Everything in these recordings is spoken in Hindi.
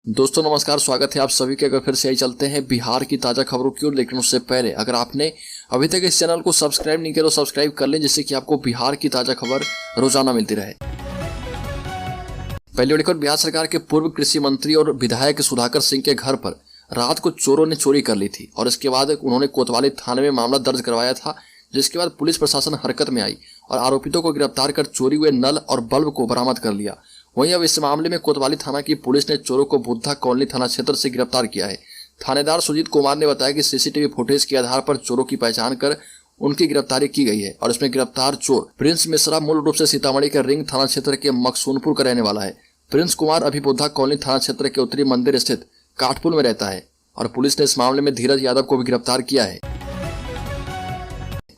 दोस्तों नमस्कार, स्वागत है आप सभी के। अगर फिर से ही चलते हैं बिहार की ताज़ा खबरों की ओर, लेकिन उससे पहले अगर आपने अभी तक इस चैनल को सब्सक्राइब नहीं किया तो सब्सक्राइब कर लें, जिससे कि आपको बिहार की ताज़ा खबर रोजाना मिलती रहे। पहली बड़ी खबर, बिहार सरकार के पूर्व कृषि मंत्री और विधायक सुधाकर सिंह के घर पर रात को चोरों ने चोरी कर ली थी और इसके बाद उन्होंने कोतवाली थाने में मामला दर्ज करवाया था, जिसके बाद पुलिस प्रशासन हरकत में आई और आरोपितों को गिरफ्तार कर चोरी हुए नल और बल्ब को बरामद कर लिया। वहीं अब इस मामले में कोतवाली थाना की पुलिस ने चोरों को बुद्धा कॉलोनी थाना क्षेत्र से गिरफ्तार किया है। थानेदार सुजीत कुमार ने बताया कि सीसीटीवी फुटेज के आधार पर चोरों की पहचान कर उनकी गिरफ्तारी की गई है और इसमें गिरफ्तार चोर प्रिंस मिश्रा मूल रूप से सीतामढ़ी के रिंग थाना क्षेत्र के मकसूनपुर का रहने वाला है। प्रिंस कुमार अभी बुद्धा कॉलोनी थाना क्षेत्र के उत्तरी मंदिर स्थित काठपुल में रहता है और पुलिस ने इस मामले में धीरज यादव को भी गिरफ्तार किया है।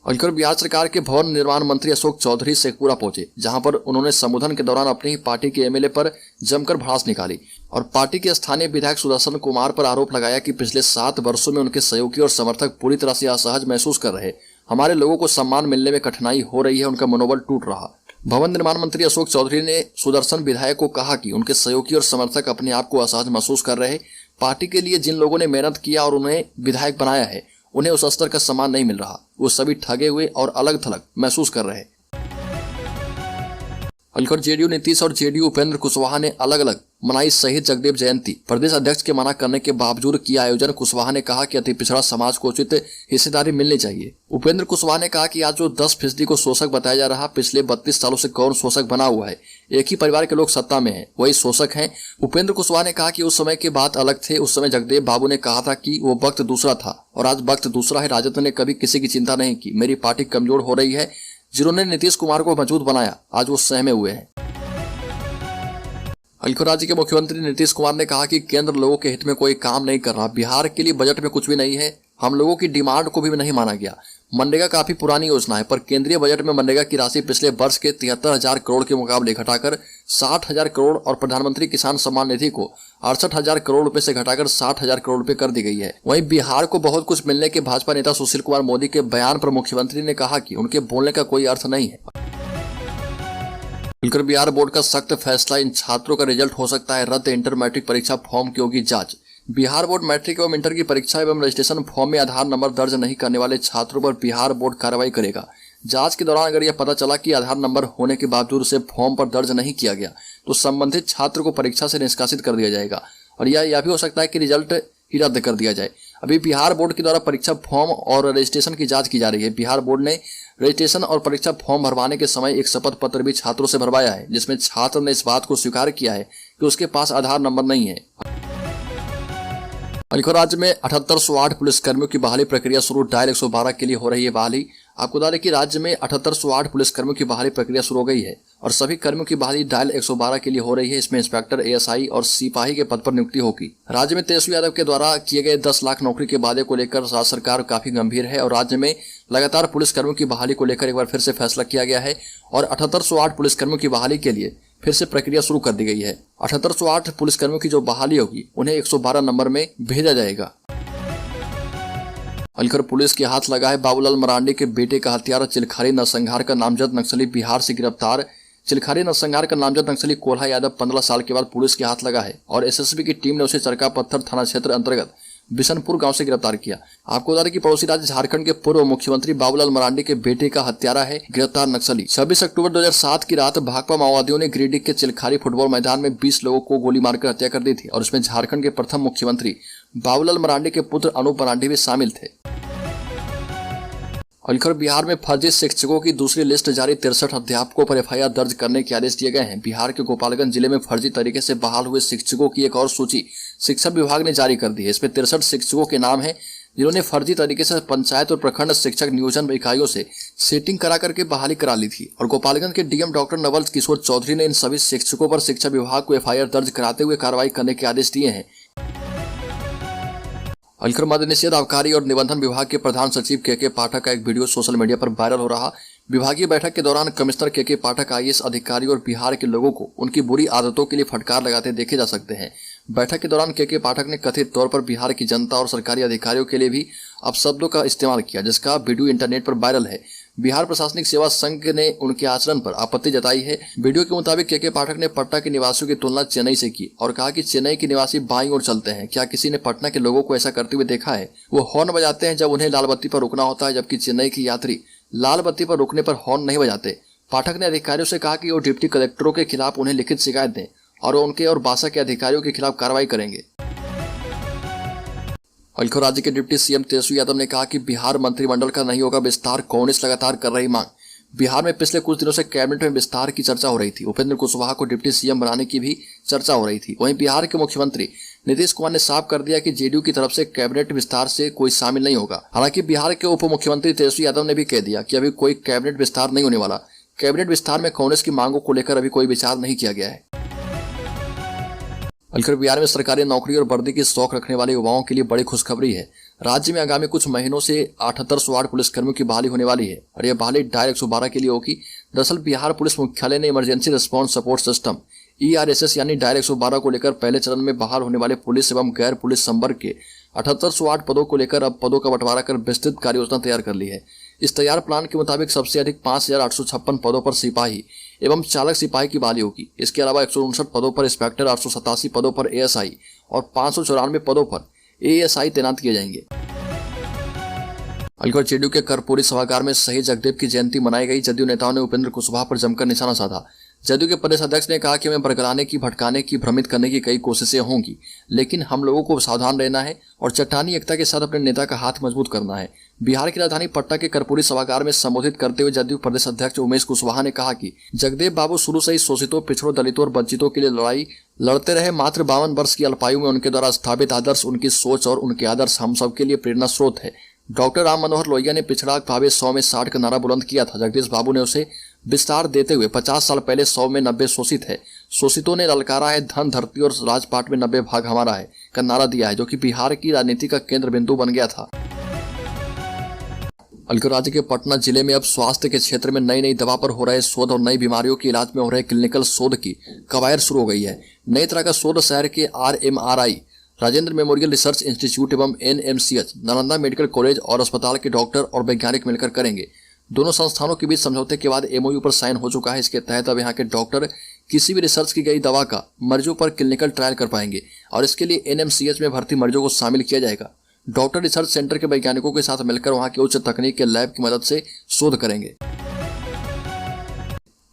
और बिहार सरकार के भवन निर्माण मंत्री अशोक चौधरी शेखपुरा पहुंचे, जहां पर उन्होंने संबोधन के दौरान अपनी ही पार्टी के एमएलए पर जमकर भड़ास निकाली और पार्टी के स्थानीय विधायक सुदर्शन कुमार पर आरोप लगाया कि पिछले 7 वर्षों में उनके सहयोगी और समर्थक पूरी तरह से असहज महसूस कर रहे। हमारे लोगों को सम्मान मिलने में कठिनाई हो रही है, उनका मनोबल टूट रहा। भवन निर्माण मंत्री अशोक चौधरी ने सुदर्शन विधायक को कहा कि उनके सहयोगी और समर्थक अपने आप को असहज महसूस कर रहे। पार्टी के लिए जिन लोगों ने मेहनत किया और उन्हें विधायक बनाया है, उन्हें उस स्तर का सम्मान नहीं मिल रहा। वो सभी ठगे हुए और अलग थलग महसूस कर रहे। अलखर जेडीयू नीतीश और जेडीयू उपेंद्र कुशवाहा ने अलग अलग मनाई शहीद जगदेव जयंती। प्रदेश अध्यक्ष के मना करने के बावजूद किया आयोजन। कुशवाहा ने कहा कि अति पिछड़ा समाज को उचित हिस्सेदारी मिलनी चाहिए। उपेंद्र कुशवाहा ने कहा कि आज जो 10% को शोषक बताया जा रहा, पिछले 32 सालों से कौन शोषक बना हुआ है? एक ही परिवार के लोग सत्ता में हैं, वही शोषक हैं। उपेंद्र कुशवाहा ने कहा कि उस समय के बात अलग थे। उस समय जगदेव बाबू ने कहा था कि वो वक्त दूसरा था और आज वक्त दूसरा है। राजद ने कभी किसी की चिंता नहीं की। मेरी पार्टी कमजोर हो रही है। जिन्होंने नीतीश कुमार को मजबूत बनाया, आज वो सहमे हुए हैं। अलखर राज्य के मुख्यमंत्री नीतीश कुमार ने कहा कि केंद्र लोगों के हित में कोई काम नहीं कर रहा। बिहार के लिए बजट में कुछ भी नहीं है। हम लोगों की डिमांड को भी नहीं माना गया। मनरेगा काफी पुरानी योजना है, पर केंद्रीय बजट में मनरेगा की राशि पिछले वर्ष के 73,000 करोड़ के मुकाबले घटाकर 60,000 करोड़ और प्रधानमंत्री किसान सम्मान निधि को 68,000 करोड़ रुपए से घटाकर 60,000 करोड़ रुपए कर दी गई है। वहीं बिहार को बहुत कुछ मिलने के भाजपा नेता सुशील कुमार मोदी के बयान पर मुख्यमंत्री ने कहा कि उनके बोलने का कोई अर्थ नहीं है। बिहार बोर्ड का सख्त फैसला, इन छात्रों का रिजल्ट हो सकता है रद्द। इंटर मैट्रिक परीक्षा फॉर्म की होगी जांच। बिहार बोर्ड मैट्रिक एवं इंटर की परीक्षा एवं रजिस्ट्रेशन फॉर्म में आधार नंबर दर्ज नहीं करने वाले छात्रों पर बिहार बोर्ड कार्रवाई करेगा। जांच के दौरान अगर यह पता चला कि आधार नंबर होने के बावजूद उसे फॉर्म पर दर्ज नहीं किया गया, तो संबंधित छात्र को परीक्षा से निष्कासित कर दिया जाएगा और यह भी हो सकता है कि रिजल्ट ही रद्द कर दिया जाए। अभी बिहार बोर्ड के द्वारा परीक्षा फॉर्म और रजिस्ट्रेशन की जांच की जा रही है। बिहार बोर्ड ने रजिस्ट्रेशन और परीक्षा फॉर्म भरवाने के समय एक शपथ पत्र भी छात्रों से भरवाया है, जिसमें छात्र ने इस बात को स्वीकार किया है कि उसके पास आधार नंबर नहीं है। अलखर राज्य में 7808 पुलिसकर्मियों की बहाली प्रक्रिया शुरू। डायल 112 के लिए हो रही है बहाली। आपको बता दें कि राज्य में 7808 पुलिसकर्मियों की बहाली प्रक्रिया शुरू हो गई है और सभी कर्मियों की बहाली डायल 112 के लिए हो रही है। इसमें इंस्पेक्टर, एएसआई और सिपाही के पद पर नियुक्ति होगी। राज्य में तेजस्वी यादव के द्वारा किए गए 10 लाख नौकरी के वादे को लेकर राज्य सरकार काफी गंभीर है और राज्य में लगातार पुलिसकर्मियों की बहाली को लेकर एक बार फिर से फैसला किया गया है और 7808 पुलिसकर्मियों की बहाली के लिए फिर से प्रक्रिया शुरू कर दी गई है। 7808 पुलिसकर्मियों की जो बहाली होगी, उन्हें 112 नंबर में भेजा जाएगा। अलखर पुलिस के हाथ लगा है बाबूलाल मरांडी के बेटे का हत्यारा। चिलखारी नरसंहार का नामजद नक्सली बिहार से गिरफ्तार। चिलखारी नरसंहार का नामजद नक्सली कोल्हा यादव 15 साल के बाद पुलिस के हाथ लगा है और एसएसबी की टीम ने उसे चरका पत्थर थाना क्षेत्र अंतर्गत बिशनपुर गांव से गिरफ्तार किया। आपको बता दें कि पड़ोसी राज्य झारखंड के पूर्व मुख्यमंत्री बाबूलाल मरांडी के बेटे का हत्यारा है गिरफ्तार नक्सली। 26 अक्टूबर 2007 की रात भाकपा माओवादियों ने गिरिडीह के चिलखारी फुटबॉल मैदान में 20 लोगों को गोली मारकर हत्या कर दी थी और इसमें झारखंड के प्रथम मुख्यमंत्री बाबूलाल मरांडी के पुत्र अनूप मरांडी भी शामिल थे। अलखर बिहार में फर्जी शिक्षकों की दूसरी लिस्ट जारी। 63 अध्यापकों पर एफआईआर दर्ज करने के आदेश दिए गए हैं। बिहार के गोपालगंज जिले में फर्जी तरीके से बहाल हुए शिक्षकों की एक और सूची शिक्षा विभाग ने जारी कर दी है। इसमें 63 शिक्षकों के नाम हैं, जिन्होंने फर्जी तरीके से पंचायत और प्रखंड शिक्षक नियोजन इकाइयों से सेटिंग करा करके बहाली करा ली थी और गोपालगंज के डीएम डॉक्टर नवल किशोर चौधरी ने इन सभी शिक्षकों पर शिक्षा विभाग को एफआईआर दर्ज कराते हुए कार्रवाई करने के आदेश दिए हैं। अलखर मद्य निषेध, आबकारी और निबंधन विभाग के प्रधान सचिव के पाठक का एक वीडियो सोशल मीडिया पर वायरल हो रहा। विभागीय बैठक के दौरान कमिश्नर के पाठक आईएएस अधिकारी और बिहार के लोगों को उनकी बुरी आदतों के लिए फटकार लगाते देखे जा सकते हैं। बैठक के दौरान के पाठक ने कथित तौर पर बिहार की जनता और सरकारी अधिकारियों के लिए भी अपशब्दों का इस्तेमाल किया, जिसका वीडियो इंटरनेट पर वायरल है। बिहार प्रशासनिक सेवा संघ ने उनके आचरण पर आपत्ति जताई है। वीडियो के मुताबिक के पाठक ने पटना के निवासियों की तुलना चेन्नई से की और कहा कि चेन्नई के निवासी बाईं ओर चलते हैं। क्या किसी ने पटना के लोगों को ऐसा करते हुए देखा है? वो हॉर्न बजाते हैं जब उन्हें लाल बत्ती पर रुकना होता है, जबकि चेन्नई के यात्री लाल बत्ती पर रुकने पर हॉर्न नहीं बजाते। पाठक ने अधिकारियों से कहा कि वो डिप्टी कलेक्टरों के खिलाफ उन्हें लिखित शिकायत दें और उनके और बासा के अधिकारियों के खिलाफ कार्रवाई करेंगे। और राज्य के डिप्टी सीएम तेजस्वी यादव ने कहा कि बिहार मंत्रिमंडल का नहीं होगा विस्तार, कांग्रेस लगातार कर रही मांग। बिहार में पिछले कुछ दिनों से कैबिनेट में विस्तार की चर्चा हो रही थी। उपेंद्र कुशवाहा को डिप्टी सीएम बनाने की भी चर्चा हो रही थी। वहीं बिहार के मुख्यमंत्री नीतीश कुमार ने साफ कर दिया कि जेडीयू की तरफ से कैबिनेट विस्तार से कोई शामिल नहीं होगा। हालांकि बिहार के उप मुख्यमंत्री तेजस्वी यादव ने भी कह दिया कि अभी कोई कैबिनेट विस्तार नहीं होने वाला। कैबिनेट विस्तार में कांग्रेस की मांगों को लेकर अभी कोई विचार नहीं किया गया है। बिहार में सरकारी नौकरी और वर्दी की शौक रखने वाले युवाओं के लिए बड़ी खुशखबरी है। राज्य में आगामी कुछ महीनों से 78 वार्ड पुलिसकर्मियों की बहाली होने वाली है और यह बहाली डायल 112 के लिए होगी। दरअसल बिहार पुलिस मुख्यालय ने emergency response support system ERSS यानी डायल 112 को लेकर पहले चरण में बहाल होने वाले पुलिस एवं गैर पुलिस संवर्ग के 78 वार्ड पदों को लेकर अब पदों का बंटवारा कर विस्तृत कार्य योजना तैयार कर ली है। इस तैयार प्लान के मुताबिक सबसे अधिक 5856 पदों पर सिपाही एवं चालक सिपाही की बहाली होगी। इसके अलावा 159 पदों पर इंस्पेक्टर, 887 पदों पर ASI और 594 पदों पर ASI तैनात किए जाएंगे। जेडीयू के कर्पूरी सभागार में शहीद जगदेव की जयंती मनाई गई। जदयू नेताओं ने उपेंद्र कुशवाहा पर जमकर निशाना साधा। जदयू के प्रदेश अध्यक्ष ने कहा कि हमें बरगलाने की, भटकाने की, भ्रमित करने की कई कोशिशें होंगी, लेकिन हम लोगों को सावधान रहना है और चट्टानी एकता के साथ अपने नेता का हाथ मजबूत करना है। बिहार की राजधानी पटना के कर्पूरी सभागार में संबोधित करते हुए जदयू प्रदेश अध्यक्ष उमेश कुशवाहा ने कहा कि जगदेव बाबू शुरू से ही शोषितों, पिछड़ों, दलितों और वंचितों के लिए लड़ाई लड़ते रहे। मात्र 52 वर्ष की अल्पायु में उनके द्वारा स्थापित आदर्श, उनकी सोच और उनके आदर्श हम सबके लिए प्रेरणा स्रोत है। डॉक्टर राम मनोहर लोहिया ने पिछड़ा भावे 100 में 60 का नारा बुलंद किया था। जगदीश बाबू ने उसे विस्तार देते हुए 50 साल पहले 100 में 90 शोषित है, शोषितों ने ललकारा है, धन, धरती और राजपाट में 90 भाग हमारा है का नारा दिया है, जो कि बिहार की राजनीति का केंद्र बिंदु बन गया था। राज्य के पटना जिले में अब स्वास्थ्य के क्षेत्र में नई दवा पर हो रहे शोध और नई बीमारियों के इलाज में हो रहे क्लिनिकल शोध की कवायद शुरू हो गई है। नई तरह का शोध शहर के RMRI Rajendra memorial research institute एवं NMCH नालंदा मेडिकल कॉलेज और अस्पताल के डॉक्टर और वैज्ञानिक मिलकर करेंगे। दोनों संस्थानों के बीच समझौते के बाद MOU पर साइन हो चुका है। इसके तहत अब यहाँ के डॉक्टर किसी भी रिसर्च की गई दवा का मरीजों पर क्लिनिकल ट्रायल कर पाएंगे और इसके लिए NMCH में भर्ती मरीजों को शामिल किया जाएगा। डॉक्टर रिसर्च सेंटर के वैज्ञानिकों के साथ मिलकर वहाँ के उच्च तकनीक के लैब की मदद से शोध करेंगे।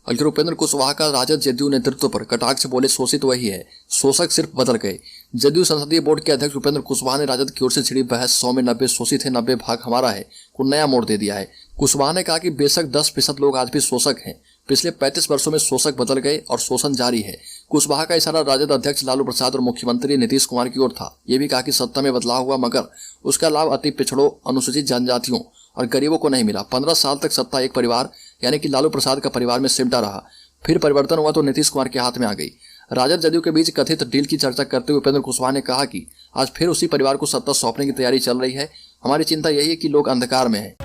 उपेंद्र कुशवाहा का राजद जदयू नेतृत्व पर कटाक्ष बोले, शोषित वही है, शोषक सिर्फ बदल गए। जदयू संसदीय बोर्ड के अध्यक्ष उपेंद्र कुशवाहा ने राजद की ओर से छिड़ी बहस 100 में 90 शोषित है, 90 भाग हमारा है को नया मोड़ दे दिया है। कुशवाहा ने कहा कि बेशक 10% लोग आज भी शोषक हैं, पिछले 35 वर्षों में शोषक बदल गए और शोषण जारी है। कुशवाहा का इशारा राजद अध्यक्ष लालू प्रसाद और मुख्यमंत्री नीतीश कुमार की ओर था। ये भी कहा कि सत्ता में बदलाव हुआ मगर उसका लाभ अति पिछड़ों, अनुसूचित जनजातियों और गरीबों को नहीं मिला। 15 साल तक सत्ता एक परिवार यानी कि लालू प्रसाद का परिवार में सिमटा रहा, फिर परिवर्तन हुआ तो नीतीश कुमार के हाथ में आ गई। राजद जदयू के बीच कथित डील की चर्चा करते हुए उपेंद्र कुशवाहा ने कहा कि आज फिर उसी परिवार को सत्ता सौंपने की तैयारी चल रही है। हमारी चिंता यही है कि लोग अंधकार में हैं।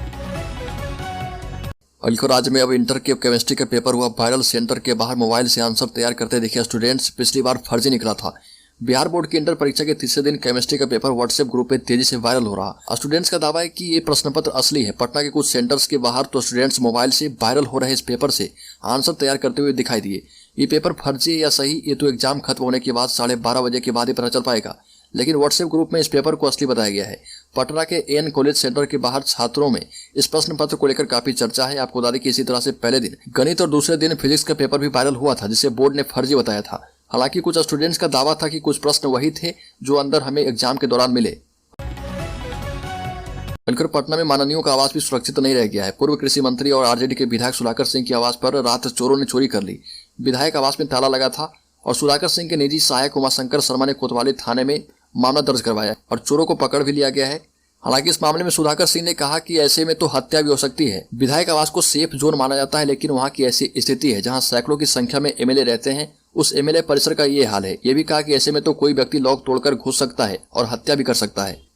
राज्य में अब इंटर के केमिस्ट्री का पेपर हुआ वायरल। सेंटर के बाहर मोबाइल से आंसर तैयार करते दिखे स्टूडेंट्स। पिछली बार फर्जी निकला था। बिहार बोर्ड की इंटर परीक्षा के तीसरे दिन केमिस्ट्री का पेपर व्हाट्सएप ग्रुप में तेजी से वायरल हो रहा। स्टूडेंट्स का दावा है कि ये प्रश्न पत्र असली है। पटना के कुछ सेंटर्स के बाहर तो स्टूडेंट्स मोबाइल से वायरल हो रहे इस पेपर से आंसर तैयार करते हुए दिखाई दिए। ये पेपर फर्जी है या सही, ये तो एग्जाम खत्म होने के बाद 12:30 बजे के बाद ही पता चल पाएगा, लेकिन व्हाट्सएप ग्रुप में इस पेपर को असली बताया गया है। पटना के AN कॉलेज सेंटर के बाहर छात्रों में इस प्रश्न पत्र को लेकर काफी चर्चा है। आपको बता दें कि इसी तरह से पहले दिन गणित और दूसरे दिन फिजिक्स का पेपर भी वायरल हुआ था, जिसे बोर्ड ने फर्जी बताया था। हालांकि कुछ स्टूडेंट्स का दावा था कि कुछ प्रश्न वही थे जो अंदर हमें एग्जाम के दौरान मिले। पटना में माननीयों का आवास भी सुरक्षित नहीं रह गया है। पूर्व कृषि मंत्री और RJD के विधायक सुधाकर सिंह के आवास पर रात चोरों ने चोरी कर ली। विधायक आवास में ताला लगा था और सुधाकर सिंह के निजी सहायक उमाशंकर शर्मा ने कोतवाली थाने में मामला दर्ज करवाया और चोरों को पकड़ भी लिया गया है। हालांकि इस मामले में सुधाकर सिंह ने कहा कि ऐसे में तो हत्या भी हो सकती है। विधायक आवास को सेफ जोन माना जाता है, लेकिन वहां की ऐसी स्थिति है जहां सैकड़ों की संख्या में MLA रहते हैं। उस MLA परिसर का ये हाल है। ये भी कहा कि ऐसे में तो कोई व्यक्ति लॉक तोड़कर घुस सकता है और हत्या भी कर सकता है।